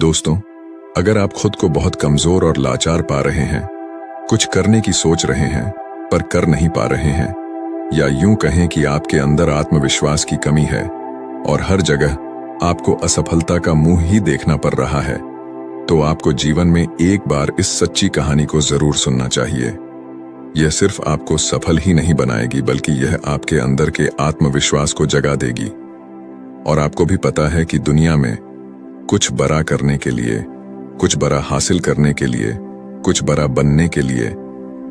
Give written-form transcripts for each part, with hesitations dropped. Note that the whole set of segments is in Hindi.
दोस्तों, अगर आप खुद को बहुत कमजोर और लाचार पा रहे हैं, कुछ करने की सोच रहे हैं पर कर नहीं पा रहे हैं, या यूं कहें कि आपके अंदर आत्मविश्वास की कमी है और हर जगह आपको असफलता का मुंह ही देखना पड़ रहा है, तो आपको जीवन में एक बार इस सच्ची कहानी को जरूर सुनना चाहिए। यह सिर्फ आपको सफल ही नहीं बनाएगी, बल्कि यह आपके अंदर के आत्मविश्वास को जगा देगी। और आपको भी पता है कि दुनिया में कुछ बड़ा करने के लिए, कुछ बड़ा हासिल करने के लिए, कुछ बड़ा बनने के लिए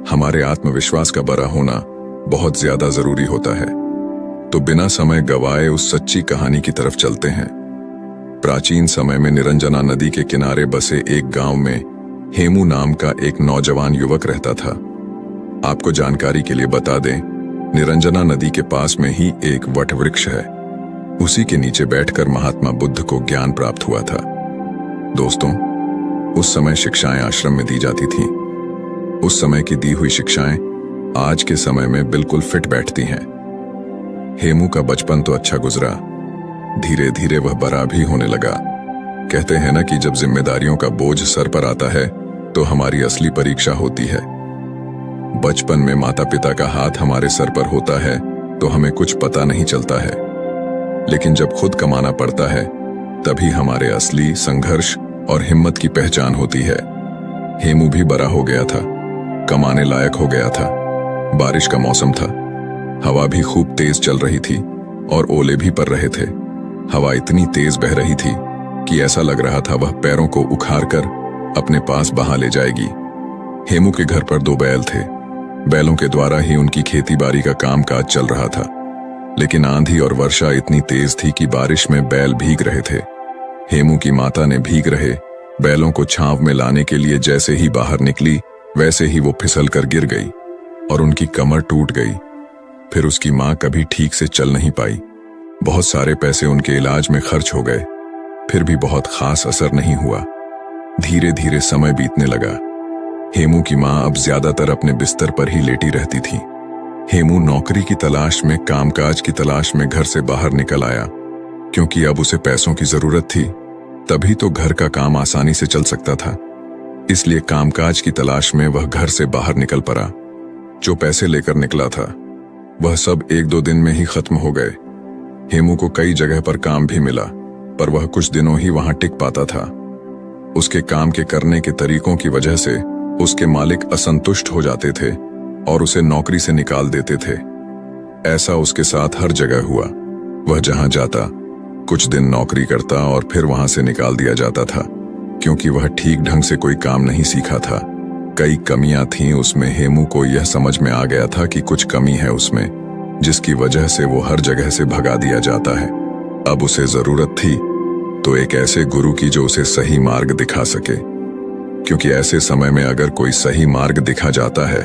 हमारे आत्मविश्वास का बड़ा होना बहुत ज्यादा जरूरी होता है। तो बिना समय गवाए उस सच्ची कहानी की तरफ चलते हैं। प्राचीन समय में निरंजना नदी के किनारे बसे एक गांव में हेमू नाम का एक नौजवान युवक रहता था। आपको जानकारी के लिए बता दें, निरंजना नदी के पास में ही एक वट वृक्ष है। उसी के नीचे बैठकर महात्मा बुद्ध को ज्ञान प्राप्त हुआ था। दोस्तों, उस समय शिक्षाएं आश्रम में दी जाती थीं। उस समय की दी हुई शिक्षाएं आज के समय में बिल्कुल फिट बैठती हैं। हेमू का बचपन तो अच्छा गुजरा, धीरे धीरे वह बड़ा भी होने लगा। कहते हैं ना कि जब जिम्मेदारियों का बोझ सर पर आता है तो हमारी असली परीक्षा होती है। बचपन में माता पिता का हाथ हमारे सर पर होता है तो हमें कुछ पता नहीं चलता है, लेकिन जब खुद कमाना पड़ता है तभी हमारे असली संघर्ष और हिम्मत की पहचान होती है। हेमू भी बड़ा हो गया था, कमाने लायक हो गया था। बारिश का मौसम था, हवा भी खूब तेज चल रही थी और ओले भी पड़ रहे थे। हवा इतनी तेज बह रही थी कि ऐसा लग रहा था वह पैरों को उखाड़कर अपने पास बहा ले जाएगी। हेमू के घर पर 2 बैल थे। बैलों के द्वारा ही उनकी खेती बाड़ी का कामकाज चल रहा था, लेकिन आंधी और वर्षा इतनी तेज थी कि बारिश में बैल भीग रहे थे। हेमू की माता ने भीग रहे बैलों को छांव में लाने के लिए जैसे ही बाहर निकली, वैसे ही वो फिसल कर गिर गई और उनकी कमर टूट गई। फिर उसकी मां कभी ठीक से चल नहीं पाई। बहुत सारे पैसे उनके इलाज में खर्च हो गए, फिर भी बहुत खास असर नहीं हुआ। धीरे धीरे समय बीतने लगा। हेमू की मां अब ज्यादातर अपने बिस्तर पर ही लेटी रहती थी। हेमू नौकरी की तलाश में, कामकाज की तलाश में घर से बाहर निकल आया, क्योंकि अब उसे पैसों की जरूरत थी। तभी तो घर का काम आसानी से चल सकता था। इसलिए कामकाज की तलाश में वह घर से बाहर निकल पड़ा। जो पैसे लेकर निकला था वह सब 1-2 दिन में ही खत्म हो गए। हेमू को कई जगह पर काम भी मिला, पर वह कुछ दिनों ही वहां टिक पाता था। उसके काम के करने के तरीकों की वजह से उसके मालिक असंतुष्ट हो जाते थे और उसे नौकरी से निकाल देते थे। ऐसा उसके साथ हर जगह हुआ। वह जहां जाता कुछ दिन नौकरी करता और फिर वहां से निकाल दिया जाता था, क्योंकि वह ठीक ढंग से कोई काम नहीं सीखा था। कई कमियां थीं उसमें। हेमू को यह समझ में आ गया था कि कुछ कमी है उसमें, जिसकी वजह से वो हर जगह से भगा दिया जाता है। अब उसे जरूरत थी तो एक ऐसे गुरु की जो उसे सही मार्ग दिखा सके, क्योंकि ऐसे समय में अगर कोई सही मार्ग दिखा जाता है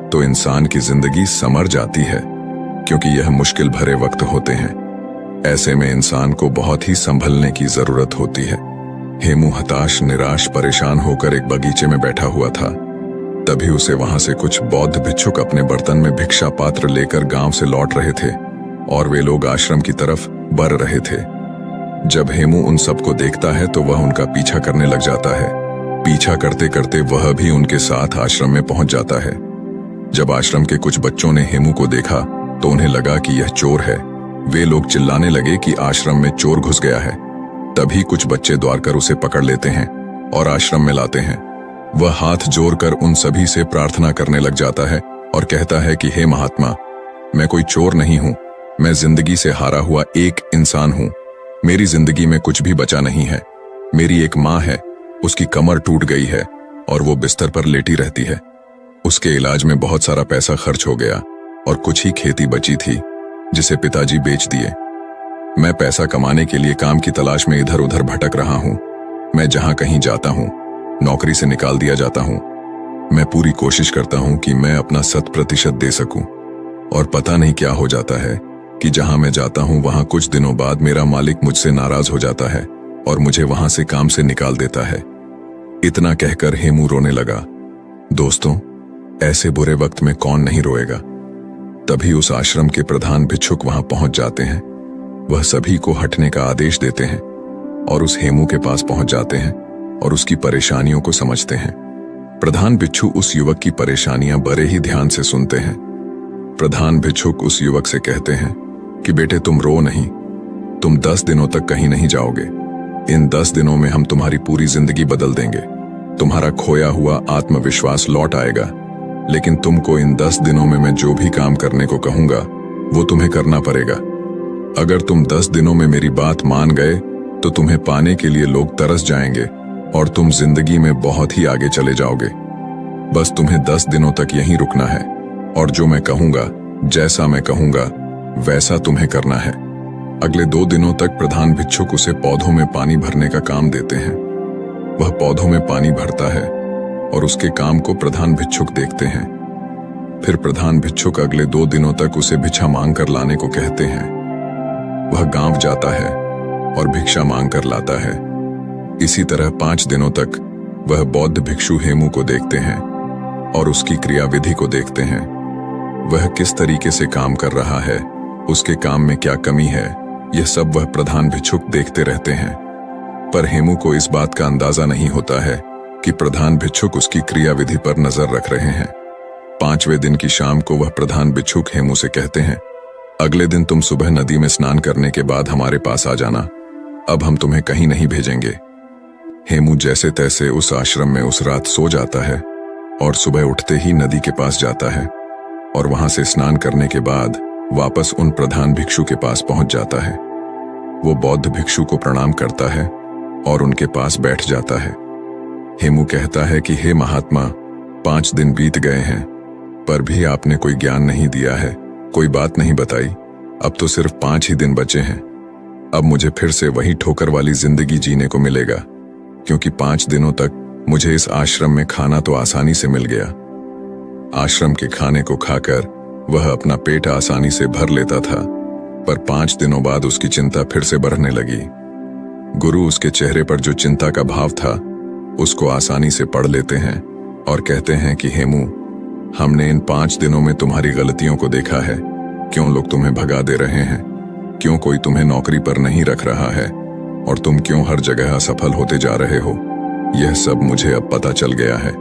तो इंसान की जिंदगी संवर जाती है, क्योंकि यह मुश्किल भरे वक्त होते हैं। ऐसे में इंसान को बहुत ही संभलने की जरूरत होती है। हेमू हताश, निराश, परेशान होकर एक बगीचे में बैठा हुआ था। तभी उसे वहां से कुछ बौद्ध भिक्षुक अपने बर्तन में भिक्षा पात्र लेकर गांव से लौट रहे थे और वे लोग आश्रम की तरफ बढ़ रहे थे। जब हेमू उन सबको देखता है तो वह उनका पीछा करने लग जाता है। पीछा करते करते वह भी उनके साथ आश्रम में पहुंच जाता है। जब आश्रम के कुछ बच्चों ने हेमू को देखा तो उन्हें लगा कि यह चोर है। वे लोग चिल्लाने लगे कि आश्रम में चोर घुस गया है। तभी कुछ बच्चे दौड़ कर उसे पकड़ लेते हैं और आश्रम में लाते हैं। वह हाथ जोड़कर उन सभी से प्रार्थना करने लग जाता है और कहता है कि हे महात्मा, मैं कोई चोर नहीं हूं। मैं जिंदगी से हारा हुआ एक इंसान हूं। मेरी जिंदगी में कुछ भी बचा नहीं है। मेरी एक माँ है, उसकी कमर टूट गई है और वो बिस्तर पर लेटी रहती है। उसके इलाज में बहुत सारा पैसा खर्च हो गया और कुछ ही खेती बची थी, जिसे पिताजी बेच दिए। मैं पैसा कमाने के लिए काम की तलाश में इधर उधर भटक रहा हूं। मैं जहां कहीं जाता हूं, नौकरी से निकाल दिया जाता हूं। मैं पूरी कोशिश करता हूं कि मैं अपना 100% दे सकूं, और पता नहीं क्या हो जाता है कि जहां मैं जाता हूं वहां कुछ दिनों बाद मेरा मालिक मुझसे नाराज हो जाता है और मुझे वहां से काम से निकाल देता है। इतना कहकर हेमू रोने लगा। दोस्तों, ऐसे बुरे वक्त में कौन नहीं रोएगा। तभी उस आश्रम के प्रधान भिक्षुक वहां पहुंच जाते हैं। वह सभी को हटने का आदेश देते हैं और उस हेमू के पास पहुंच जाते हैं और उसकी परेशानियों को समझते हैं। प्रधान भिक्षु उस युवक की परेशानियां बड़े ही ध्यान से सुनते हैं। प्रधान भिक्षुक उस युवक से कहते हैं कि बेटे तुम रो नहीं, तुम 10 दिनों तक कहीं नहीं जाओगे। इन 10 दिनों में हम तुम्हारी पूरी जिंदगी बदल देंगे। तुम्हारा खोया हुआ आत्मविश्वास लौट आएगा। लेकिन तुमको इन 10 दिनों में मैं जो भी काम करने को कहूंगा वो तुम्हें करना पड़ेगा। अगर तुम 10 दिनों में मेरी बात मान गए तो तुम्हें पाने के लिए लोग तरस जाएंगे और तुम जिंदगी में बहुत ही आगे चले जाओगे। बस तुम्हें 10 दिनों तक यहीं रुकना है और जो मैं कहूंगा, जैसा मैं कहूंगा वैसा तुम्हें करना है। अगले 2 दिनों तक प्रधान भिक्षुक उसे पौधों में पानी भरने का काम देते हैं। वह पौधों में पानी भरता है और उसके काम को प्रधान भिक्षुक देखते हैं। फिर प्रधान भिक्षुक अगले 2 दिनों तक उसे भिक्षा मांग कर लाने को कहते हैं। वह गांव जाता है और भिक्षा मांग कर लाता है। इसी तरह 5 दिनों तक वह बौद्ध भिक्षु हेमू को देखते हैं और उसकी क्रियाविधि को देखते हैं। वह किस तरीके से काम कर रहा है, उसके काम में क्या कमी है, यह सब वह प्रधान भिक्षुक देखते रहते हैं। पर हेमू को इस बात का अंदाजा नहीं होता है कि प्रधान भिक्षुक उसकी क्रियाविधि पर नजर रख रहे हैं। 5वें दिन की शाम को वह प्रधान भिक्षुक हेमू से कहते हैं, अगले दिन तुम सुबह नदी में स्नान करने के बाद हमारे पास आ जाना। अब हम तुम्हें कहीं नहीं भेजेंगे। हेमू जैसे तैसे उस आश्रम में उस रात सो जाता है और सुबह उठते ही नदी के पास जाता है और वहां से स्नान करने के बाद वापस उन प्रधान भिक्षु के पास पहुंच जाता है। वो बौद्ध भिक्षु को प्रणाम करता है और उनके पास बैठ जाता है। हेमू कहता है कि हे महात्मा, 5 दिन बीत गए हैं पर भी आपने कोई ज्ञान नहीं दिया है, कोई बात नहीं बताई। अब तो सिर्फ 5 ही दिन बचे हैं। अब मुझे फिर से वही ठोकर वाली जिंदगी जीने को मिलेगा, क्योंकि 5 दिनों तक मुझे इस आश्रम में खाना तो आसानी से मिल गया। आश्रम के खाने को खाकर वह अपना पेट आसानी से भर लेता था, पर 5 दिनों बाद उसकी चिंता फिर से बढ़ने लगी। गुरु उसके चेहरे पर जो चिंता का भाव था उसको आसानी से पढ़ लेते हैं और कहते हैं कि हेमू, हमने इन 5 दिनों में तुम्हारी गलतियों को देखा है। क्यों लोग तुम्हें भगा दे रहे हैं, क्यों कोई तुम्हें नौकरी पर नहीं रख रहा है और तुम क्यों हर जगह असफल होते जा रहे हो, यह सब मुझे अब पता चल गया है।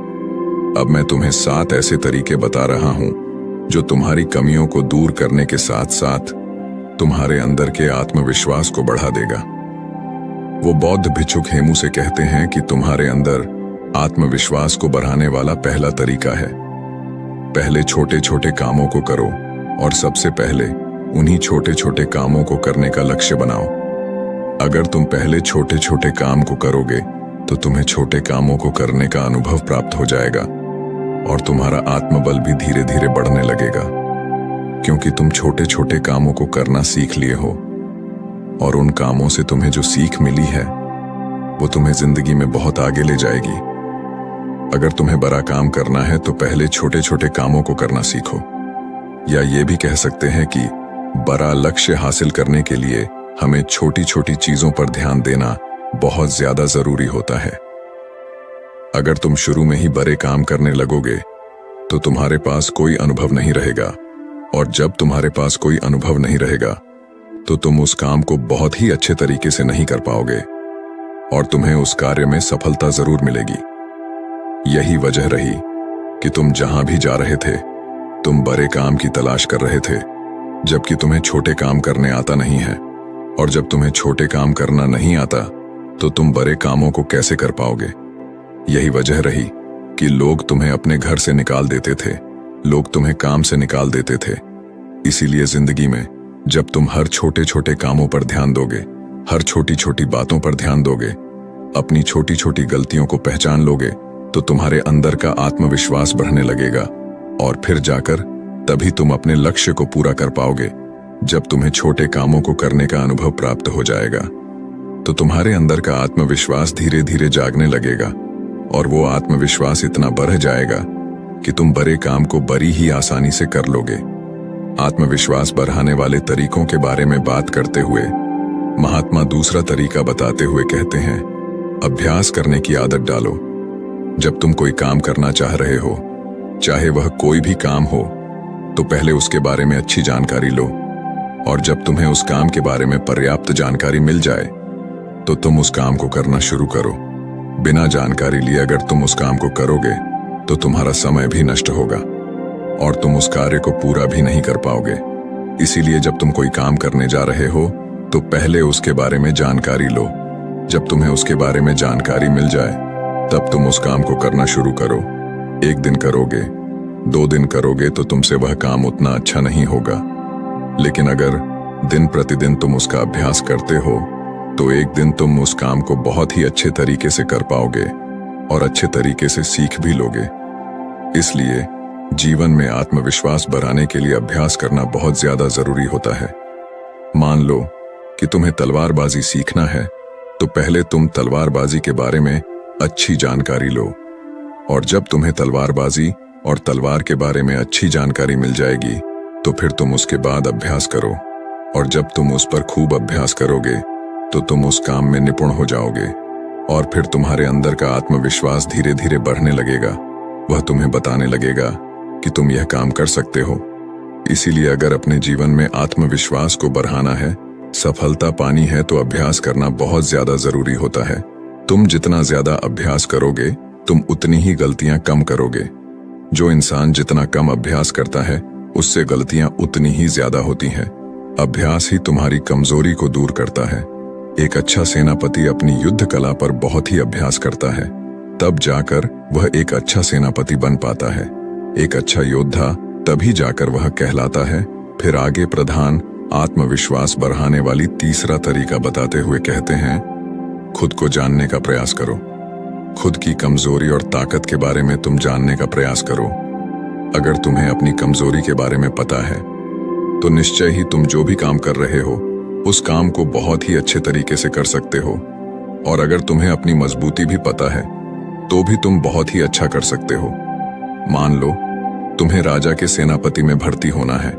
अब मैं तुम्हें 7 ऐसे तरीके बता रहा हूं जो तुम्हारी कमियों को दूर करने के साथ साथ तुम्हारे अंदर के आत्मविश्वास को बढ़ा देगा। वो बौद्ध भिक्षुक हेमू से कहते हैं कि तुम्हारे अंदर आत्मविश्वास को बढ़ाने वाला पहला तरीका है, पहले छोटे छोटे कामों को करो और सबसे पहले उन्हीं छोटे छोटे कामों को करने का लक्ष्य बनाओ। अगर तुम पहले छोटे छोटे काम को करोगे तो तुम्हें छोटे कामों को करने का अनुभव प्राप्त हो जाएगा और तुम्हारा आत्मबल भी धीरे धीरे बढ़ने लगेगा, क्योंकि तुम छोटे छोटे कामों को करना सीख लिए हो और उन कामों से तुम्हें जो सीख मिली है वो तुम्हें जिंदगी में बहुत आगे ले जाएगी। अगर तुम्हें बड़ा काम करना है तो पहले छोटे छोटे कामों को करना सीखो, या ये भी कह सकते हैं कि बड़ा लक्ष्य हासिल करने के लिए हमें छोटी छोटी चीजों पर ध्यान देना बहुत ज्यादा जरूरी होता है। अगर तुम शुरू में ही बड़े काम करने लगोगे तो तुम्हारे पास कोई अनुभव नहीं रहेगा, और जब तुम्हारे पास कोई अनुभव नहीं रहेगा तो तुम उस काम को बहुत ही अच्छे तरीके से नहीं कर पाओगे और तुम्हें उस कार्य में सफलता जरूर मिलेगी। यही वजह रही कि तुम जहां भी जा रहे थे तुम बड़े काम की तलाश कर रहे थे, जबकि तुम्हें छोटे काम करने आता नहीं है। और जब तुम्हें छोटे काम करना नहीं आता तो तुम बड़े कामों को कैसे कर पाओगे। यही वजह रही कि लोग तुम्हें अपने घर से निकाल देते थे, लोग तुम्हें काम से निकाल देते थे। इसीलिए जिंदगी में जब तुम हर छोटे छोटे कामों पर ध्यान दोगे, हर छोटी छोटी बातों पर ध्यान दोगे, अपनी छोटी छोटी गलतियों को पहचान लोगे, तो तुम्हारे अंदर का आत्मविश्वास बढ़ने लगेगा और फिर जाकर तभी तुम अपने लक्ष्य को पूरा कर पाओगे। जब तुम्हें छोटे कामों को करने का अनुभव प्राप्त हो जाएगा तो तुम्हारे अंदर का आत्मविश्वास धीरे धीरे जागने लगेगा और वो आत्मविश्वास इतना बढ़ जाएगा कि तुम बड़े काम को बड़ी ही आसानी से कर लोगे। आत्मविश्वास बढ़ाने वाले तरीकों के बारे में बात करते हुए महात्मा दूसरा तरीका बताते हुए कहते हैं, अभ्यास करने की आदत डालो। जब तुम कोई काम करना चाह रहे हो, चाहे वह कोई भी काम हो, तो पहले उसके बारे में अच्छी जानकारी लो, और जब तुम्हें उस काम के बारे में पर्याप्त जानकारी मिल जाए तो तुम उस काम को करना शुरू करो। बिना जानकारी लिए अगर तुम उस काम को करोगे तो तुम्हारा समय भी नष्ट होगा और तुम उस कार्य को पूरा भी नहीं कर पाओगे। इसीलिए जब तुम कोई काम करने जा रहे हो तो पहले उसके बारे में जानकारी लो। जब तुम्हें उसके बारे में जानकारी मिल जाए तब तुम उस काम को करना शुरू करो। 1 दिन करोगे, 2 दिन करोगे तो तुमसे वह काम उतना अच्छा नहीं होगा, लेकिन अगर दिन प्रतिदिन तुम उसका अभ्यास करते हो तो एक दिन तुम उस काम को बहुत ही अच्छे तरीके से कर पाओगे और अच्छे तरीके से सीख भी लोगे। इसलिए जीवन में आत्मविश्वास बढ़ाने के लिए अभ्यास करना बहुत ज्यादा जरूरी होता है। मान लो कि तुम्हें तलवारबाजी सीखना है तो पहले तुम तलवारबाजी के बारे में अच्छी जानकारी लो, और जब तुम्हें तलवारबाजी और तलवार के बारे में अच्छी जानकारी मिल जाएगी तो फिर तुम उसके बाद अभ्यास करो, और जब तुम उस पर खूब अभ्यास करोगे तो तुम उस काम में निपुण हो जाओगे और फिर तुम्हारे अंदर का आत्मविश्वास धीरे धीरे बढ़ने लगेगा। वह तुम्हें बताने लगेगा कि तुम यह काम कर सकते हो। इसीलिए अगर अपने जीवन में आत्मविश्वास को बढ़ाना है, सफलता पानी है, तो अभ्यास करना बहुत ज्यादा जरूरी होता है। तुम जितना ज्यादा अभ्यास करोगे तुम उतनी ही गलतियां कम करोगे। जो इंसान जितना कम अभ्यास करता है उससे गलतियां उतनी ही ज्यादा होती हैं। अभ्यास ही तुम्हारी कमजोरी को दूर करता है। एक अच्छा सेनापति अपनी युद्ध कला पर बहुत ही अभ्यास करता है, तब जाकर वह एक अच्छा सेनापति बन पाता है। एक अच्छा योद्धा तभी जाकर वह कहलाता है। फिर आगे प्रधान आत्मविश्वास बढ़ाने वाली तीसरा तरीका बताते हुए कहते हैं, खुद को जानने का प्रयास करो। खुद की कमजोरी और ताकत के बारे में तुम जानने का प्रयास करो। अगर तुम्हें अपनी कमजोरी के बारे में पता है तो निश्चय ही तुम जो भी काम कर रहे हो उस काम को बहुत ही अच्छे तरीके से कर सकते हो, और अगर तुम्हें अपनी मजबूती भी पता है तो भी तुम बहुत ही अच्छा कर सकते हो। मान लो तुम्हें राजा के सेनापति में भर्ती होना है।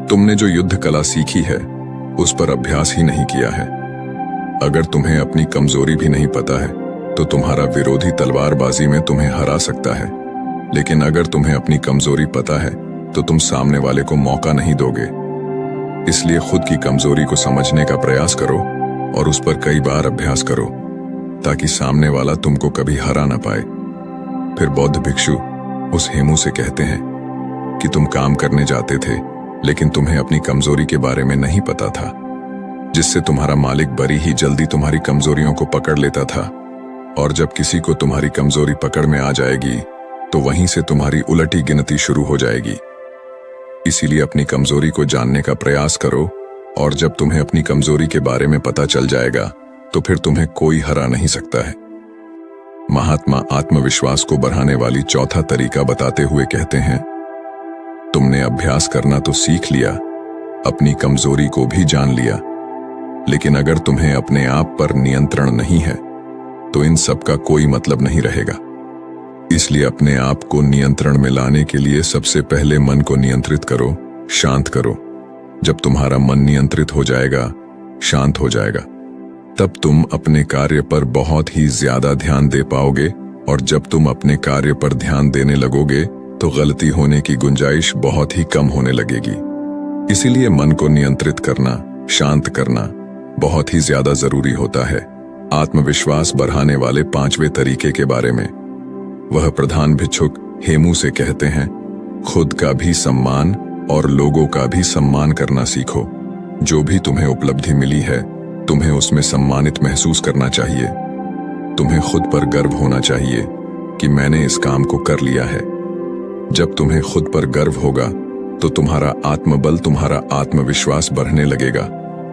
तुमने जो युद्ध कला सीखी है उस पर अभ्यास ही नहीं किया है। अगर तुम्हें अपनी कमजोरी भी नहीं पता है तो तुम्हारा विरोधी तलवारबाजी में तुम्हें हरा सकता है, लेकिन अगर तुम्हें अपनी कमजोरी पता है तो तुम सामने वाले को मौका नहीं दोगे। इसलिए खुद की कमजोरी को समझने का प्रयास करो और उस पर कई बार अभ्यास करो ताकि सामने वाला तुमको कभी हरा ना पाए। फिर बौद्ध भिक्षु उस हेमू से कहते हैं कि तुम काम करने जाते थे लेकिन तुम्हें अपनी कमजोरी के बारे में नहीं पता था, जिससे तुम्हारा मालिक बड़ी ही जल्दी तुम्हारी कमजोरियों को पकड़ लेता था, और जब किसी को तुम्हारी कमजोरी पकड़ में आ जाएगी तो वहीं से तुम्हारी उलटी गिनती शुरू हो जाएगी। इसीलिए अपनी कमजोरी को जानने का प्रयास करो, और जब तुम्हें अपनी कमजोरी के बारे में पता चल जाएगा तो फिर तुम्हें कोई हरा नहीं सकता है। महात्मा आत्मविश्वास को बढ़ाने वाली चौथा तरीका बताते हुए कहते हैं, तुमने अभ्यास करना तो सीख लिया, अपनी कमजोरी को भी जान लिया, लेकिन अगर तुम्हें अपने आप पर नियंत्रण नहीं है तो इन सब का कोई मतलब नहीं रहेगा। इसलिए अपने आप को नियंत्रण में लाने के लिए सबसे पहले मन को नियंत्रित करो, शांत करो। जब तुम्हारा मन नियंत्रित हो जाएगा, शांत हो जाएगा, तब तुम अपने कार्य पर बहुत ही ज्यादा ध्यान दे पाओगे, और जब तुम अपने कार्य पर ध्यान देने लगोगे तो गलती होने की गुंजाइश बहुत ही कम होने लगेगी। इसीलिए मन को नियंत्रित करना, शांत करना बहुत ही ज्यादा जरूरी होता है। आत्मविश्वास बढ़ाने वाले 5वें तरीके के बारे में वह प्रधान भिक्षुक हेमू से कहते हैं, खुद का भी सम्मान और लोगों का भी सम्मान करना सीखो। जो भी तुम्हें उपलब्धि मिली है तुम्हें उसमें सम्मानित महसूस करना चाहिए। तुम्हें खुद पर गर्व होना चाहिए कि मैंने इस काम को कर लिया है। जब तुम्हें खुद पर गर्व होगा तो तुम्हारा आत्मबल, तुम्हारा आत्मविश्वास बढ़ने लगेगा,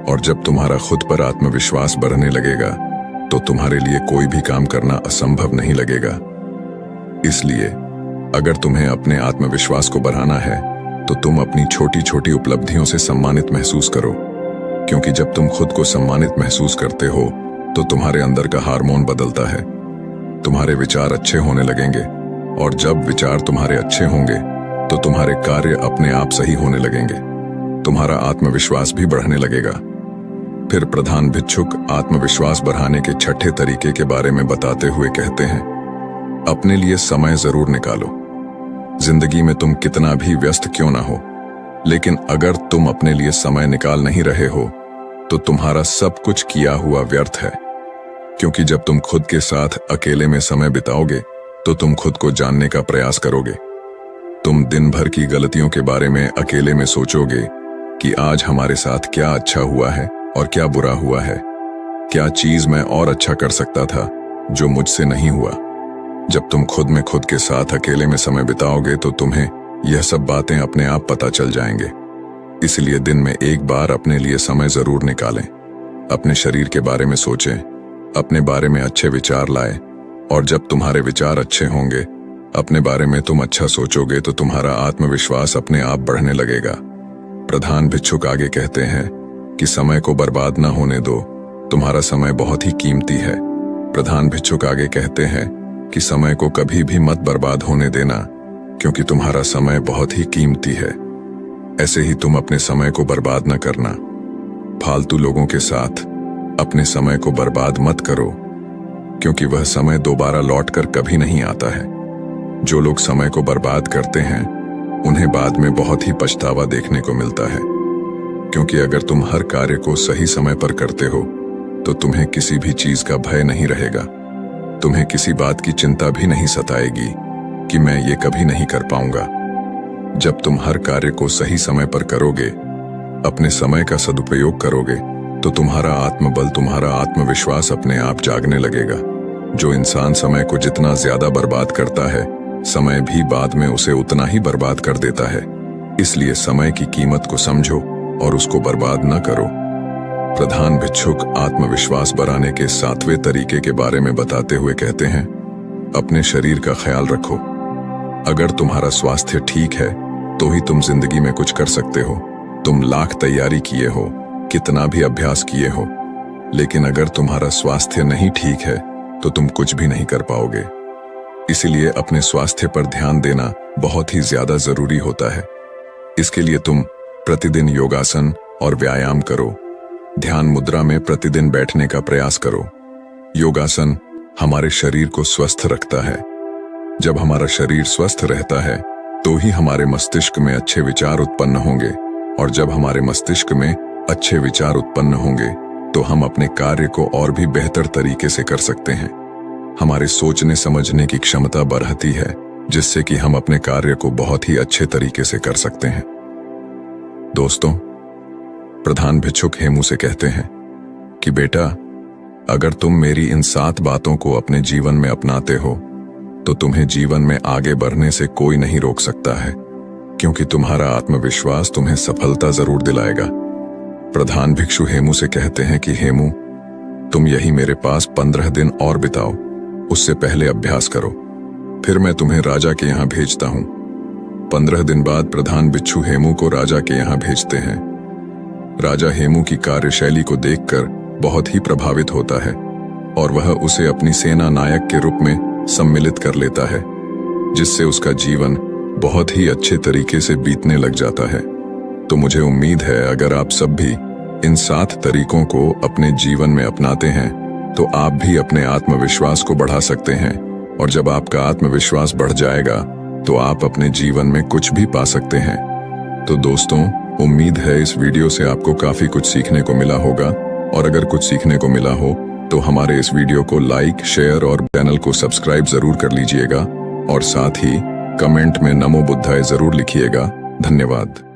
और जब तुम्हारा खुद पर आत्मविश्वास बढ़ने लगेगा तो तुम्हारे लिए कोई भी काम करना असंभव नहीं लगेगा। इसलिए अगर तुम्हें अपने आत्मविश्वास को बढ़ाना है तो तुम अपनी छोटी छोटी उपलब्धियों से सम्मानित महसूस करो, क्योंकि जब तुम खुद को सम्मानित महसूस करते हो तो तुम्हारे अंदर का हार्मोन बदलता है। तुम्हारे विचार अच्छे होने लगेंगे, और जब विचार तुम्हारे अच्छे होंगे तो तुम्हारे कार्य अपने आप सही होने लगेंगे। तुम्हारा आत्मविश्वास भी बढ़ने लगेगा। फिर प्रधान भिक्षुक आत्मविश्वास बढ़ाने के 6ठे तरीके के बारे में बताते हुए कहते हैं, अपने लिए समय जरूर निकालो। जिंदगी में तुम कितना भी व्यस्त क्यों ना हो, लेकिन अगर तुम अपने लिए समय निकाल नहीं रहे हो तो तुम्हारा सब कुछ किया हुआ व्यर्थ है। क्योंकि जब तुम खुद के साथ अकेले में समय बिताओगे तो तुम खुद को जानने का प्रयास करोगे। तुम दिन भर की गलतियों के बारे में अकेले में सोचोगे कि आज हमारे साथ क्या अच्छा हुआ है और क्या बुरा हुआ है, क्या चीज मैं और अच्छा कर सकता था जो मुझसे नहीं हुआ। जब तुम खुद में खुद के साथ अकेले में समय बिताओगे तो तुम्हें यह सब बातें अपने आप पता चल जाएंगे। इसलिए दिन में एक बार अपने लिए समय जरूर निकालें। अपने शरीर के बारे में सोचें, अपने बारे में अच्छे विचार लाएं, और जब तुम्हारे विचार अच्छे होंगे, अपने बारे में तुम अच्छा सोचोगे तो तुम्हारा आत्मविश्वास अपने आप बढ़ने लगेगा। प्रधान भिक्षुक आगे कहते हैं कि समय को बर्बाद न होने दो, तुम्हारा समय बहुत ही कीमती है। प्रधान भिक्षुक आगे कहते हैं कि समय को कभी भी मत बर्बाद होने देना, क्योंकि तुम्हारा समय बहुत ही कीमती है। ऐसे ही तुम अपने समय को बर्बाद न करना। फालतू लोगों के साथ अपने समय को बर्बाद मत करो, क्योंकि वह समय दोबारा लौटकर कभी नहीं आता है। जो लोग समय को बर्बाद करते हैं उन्हें बाद में बहुत ही पछतावा देखने को मिलता है, क्योंकि अगर तुम हर कार्य को सही समय पर करते हो तो तुम्हें किसी भी चीज का भय नहीं रहेगा। तुम्हें किसी बात की चिंता भी नहीं सताएगी कि मैं ये कभी नहीं कर पाऊंगा। जब तुम हर कार्य को सही समय पर करोगे, अपने समय का सदुपयोग करोगे, तो तुम्हारा आत्मबल, तुम्हारा आत्मविश्वास अपने आप जागने लगेगा। जो इंसान समय को जितना ज्यादा बर्बाद करता है, समय भी बाद में उसे उतना ही बर्बाद कर देता है। इसलिए समय की कीमत को समझो और उसको बर्बाद न करो। प्रधान भिक्षुक आत्मविश्वास बढ़ाने के 7वें तरीके के बारे में बताते हुए कहते हैं, अपने शरीर का ख्याल रखो। अगर तुम्हारा स्वास्थ्य ठीक है तो ही तुम जिंदगी में कुछ कर सकते हो। तुम लाख तैयारी किए हो, कितना भी अभ्यास किए हो, लेकिन अगर तुम्हारा स्वास्थ्य नहीं ठीक है तो तुम कुछ भी नहीं कर पाओगे। इसीलिए अपने स्वास्थ्य पर ध्यान देना बहुत ही ज्यादा जरूरी होता है। इसके लिए तुम प्रतिदिन योगासन और व्यायाम करो। ध्यान मुद्रा में प्रतिदिन बैठने का प्रयास करो। योगासन हमारे शरीर को स्वस्थ रखता है। जब हमारा शरीर स्वस्थ रहता है तो ही हमारे मस्तिष्क में अच्छे विचार उत्पन्न होंगे, और जब हमारे मस्तिष्क में अच्छे विचार उत्पन्न होंगे तो हम अपने कार्य को और भी बेहतर तरीके से कर सकते हैं। हमारे सोचने समझने की क्षमता बढ़ती है, जिससे कि हम अपने कार्य को बहुत ही अच्छे तरीके से कर सकते हैं। दोस्तों, प्रधान भिक्षुक हेमू से कहते हैं कि बेटा, अगर तुम मेरी इन 7 बातों को अपने जीवन में अपनाते हो तो तुम्हें जीवन में आगे बढ़ने से कोई नहीं रोक सकता है, क्योंकि तुम्हारा आत्मविश्वास तुम्हें सफलता जरूर दिलाएगा। प्रधान भिक्षु हेमू से कहते हैं कि हेमू, तुम यही मेरे पास 15 दिन और बिताओ, उससे पहले अभ्यास करो, फिर मैं तुम्हें राजा के यहाँ भेजता हूँ। 15 दिन बाद प्रधान भिक्षु हेमू को राजा के यहाँ भेजते हैं। राजा हेमू की कार्यशैली को देखकर बहुत ही प्रभावित होता है और वह उसे अपनी सेना नायक के रूप में सम्मिलित कर लेता है, जिससे उसका जीवन बहुत ही अच्छे तरीके से बीतने लग जाता है। तो मुझे उम्मीद है अगर आप सब भी इन 7 तरीकों को अपने जीवन में अपनाते हैं तो आप भी अपने आत्मविश्वास को बढ़ा सकते हैं, और जब आपका आत्मविश्वास बढ़ जाएगा तो आप अपने जीवन में कुछ भी पा सकते हैं। तो दोस्तों, उम्मीद है इस वीडियो से आपको काफी कुछ सीखने को मिला होगा, और अगर कुछ सीखने को मिला हो तो हमारे इस वीडियो को लाइक, शेयर और चैनल को सब्सक्राइब जरूर कर लीजिएगा, और साथ ही कमेंट में नमो बुद्धाय जरूर लिखिएगा। धन्यवाद।